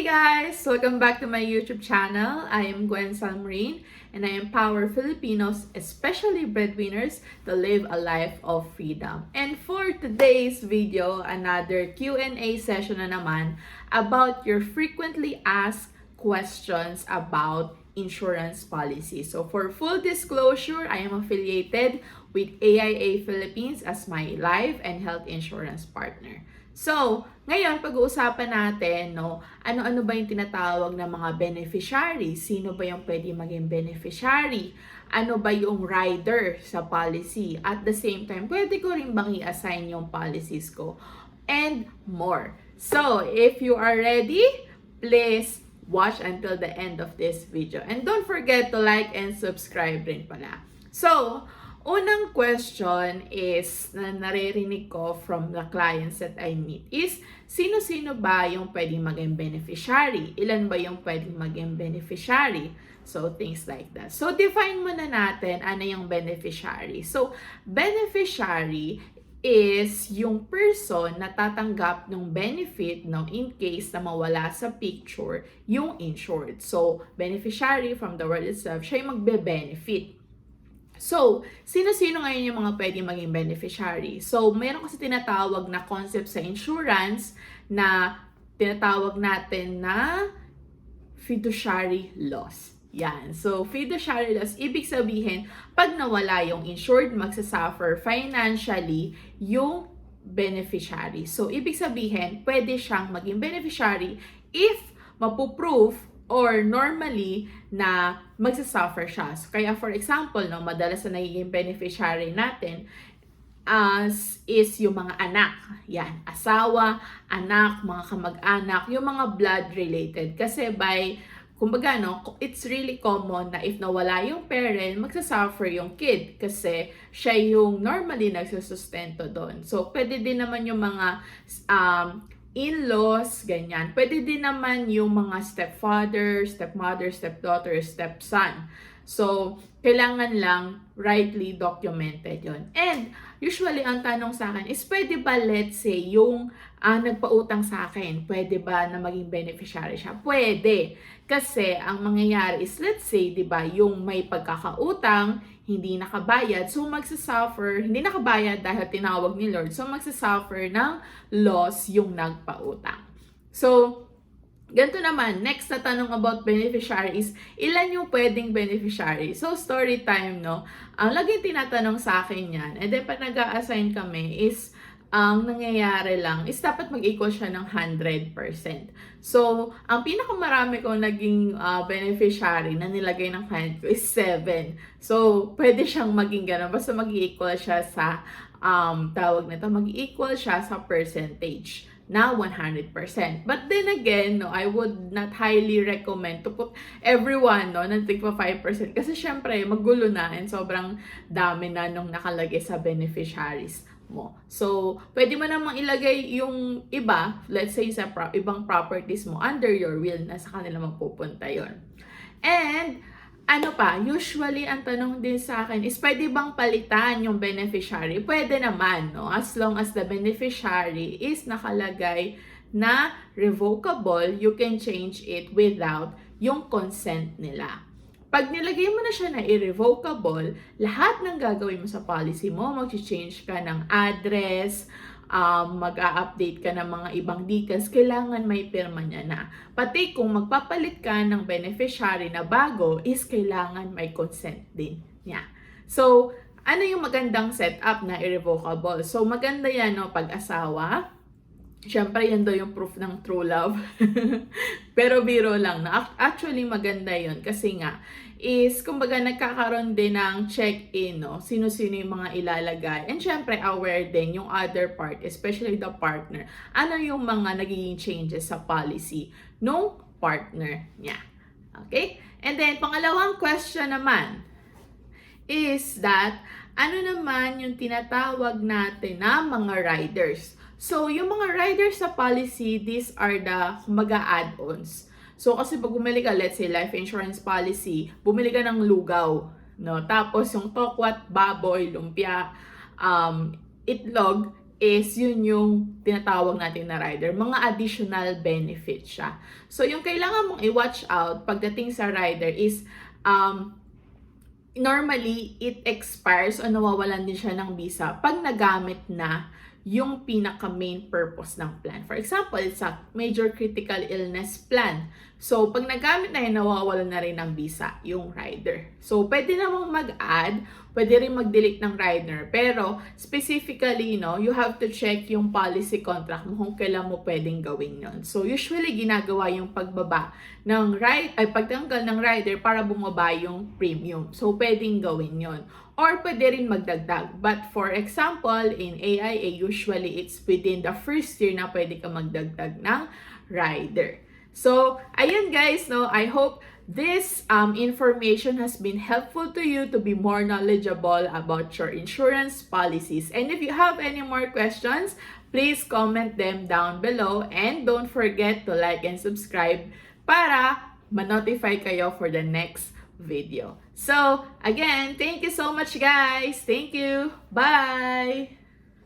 Hey guys! Welcome back to my YouTube channel. I am Gwen Salmarin and I empower Filipinos, especially breadwinners, to live a life of freedom. And for today's video, another Q&A session na naman about your frequently asked questions about insurance policy. So for full disclosure, I am affiliated with AIA Philippines as my life and health insurance partner. So, ngayon pag-uusapan natin, ano-ano ba yung tinatawag na mga beneficiary? Sino ba yung pwede maging beneficiary? Ano ba yung rider sa policy? At the same time, pwede ko rin bang i-assign yung policies ko? And more. So, if you are ready, please watch until the end of this video. And don't forget to like and subscribe rin pala. So, unang question is na naririnig ko from the clients that I meet is, sino-sino ba yung pwedeng maging beneficiary? Ilan ba yung pwedeng maging beneficiary? So, things like that. So, define muna natin ano yung beneficiary. So, beneficiary is yung person na tatanggap ng benefit in case na mawala sa picture yung insured. So, beneficiary from the word itself, siya yung magbe-benefit. So, sino-sino ngayon yung mga pwedeng maging beneficiary? So, meron kasi tinatawag na concept sa insurance na tinatawag natin na fiduciary loss. Yan. So, fiduciary loss, ibig sabihin, pag nawala yung insured, magsasuffer financially yung beneficiary. So, ibig sabihin, pwede siyang maging beneficiary if mapuproof or normally na magsasuffer siya. So, kaya for example, madalas na nagiging beneficiary natin is yung mga anak. Yan, asawa, anak, mga kamag-anak, yung mga blood related. Kasi kumbaga, it's really common na if nawala yung parent, magsasuffer yung kid kasi siya yung normally nagsusustento doon. So, pwede din naman yung mga in-laws, ganyan. Pwede din naman yung mga stepfather, stepmother, stepdaughter, stepson. So, kailangan lang rightly documented yon. And usually, ang tanong sa akin is, pwede ba, let's say, yung nagpautang sa akin, pwede ba na maging beneficiary siya? Pwede. Kasi, ang mangyayari is, let's say, di ba, yung may pagkakautang, hindi nakabayad, so magsasuffer, hindi nakabayad dahil tinawag ni Lord, so magsasuffer ng loss yung nagpautang. So, ganito naman, next na tanong about beneficiary is, ilan yung pwedeng beneficiary? So, story time, ang laging tinatanong sa akin yan, and then pag nag-a-assign kami is, ang nangyayari lang is dapat mag-equal siya ng 100%. So, ang pinakamarami kong naging beneficiary na nilagay ng client ko is 7. So, pwede siyang maging gano'n. Basta mag-equal siya sa, tawag nito, mag-equal siya sa percentage na 100%. But then again, I would not highly recommend to put everyone, ng tigpa 5%. Kasi syempre, magulo na and sobrang dami na nung nakalagay sa beneficiaries mo. So, pwede mo namang ilagay yung iba, let's say sa ibang properties mo, under your will, na sa kanila mapupunta yon. And, usually ang tanong din sa akin is, pwede bang palitan yung beneficiary? Pwede naman, as long as the beneficiary is nakalagay na revocable, you can change it without yung consent nila. Pag nilagay mo na siya na irrevocable, lahat ng gagawin mo sa policy mo, mag-change ka ng address, mag-a-update ka ng mga ibang details, kailangan may pirma niya na. Pati kung magpapalit ka ng beneficiary na bago, is kailangan may consent din niya. So, ano yung magandang setup na irrevocable? So, maganda yan, pag-asawa. Siyempre, yan daw yung proof ng true love. Pero biro lang na. Actually, maganda yon kasi nga, is, kumbaga, nagkakaroon din ng check-in, sino-sino yung mga ilalagay. And syempre, aware din yung other part, especially the partner. Ano yung mga nagiging changes sa policy nung partner niya. Okay? And then, pangalawang question naman is that, ano naman yung tinatawag natin na mga riders? So, yung mga riders sa policy, these are the, kumbaga, add-ons. So, kasi pag bumili ka, let's say, life insurance policy, bumili ka ng lugaw, Tapos, yung tokwat, baboy, lumpia, itlog, is yun yung tinatawag natin na rider. Mga additional benefits siya. So, yung kailangan mong i-watch out pagdating sa rider is normally, it expires o nawawalan din siya ng visa pag nagamit na yung pinaka-main purpose ng plan. For example, it's a major critical illness plan. So, pag nagamit na yun, nawawalan na rin ng visa yung rider. So, pwede namang mag-add, pwede rin mag-delete ng rider. Pero, specifically, you have to check yung policy contract mo kung kailan mo pwedeng gawin yon. So, usually, ginagawa yung pagbaba ng pagtanggal ng rider para bumaba yung premium. So, pwedeng gawin yon. Or pwede rin magdagdag. But for example, in AIA, usually it's within the first year na pwede ka magdagdag ng rider. So, ayun guys, I hope this information has been helpful to you to be more knowledgeable about your insurance policies. And if you have any more questions, please comment them down below. And don't forget to like and subscribe para ma-notify kayo for the next video. So, again, thank you so much guys. Thank you. Bye!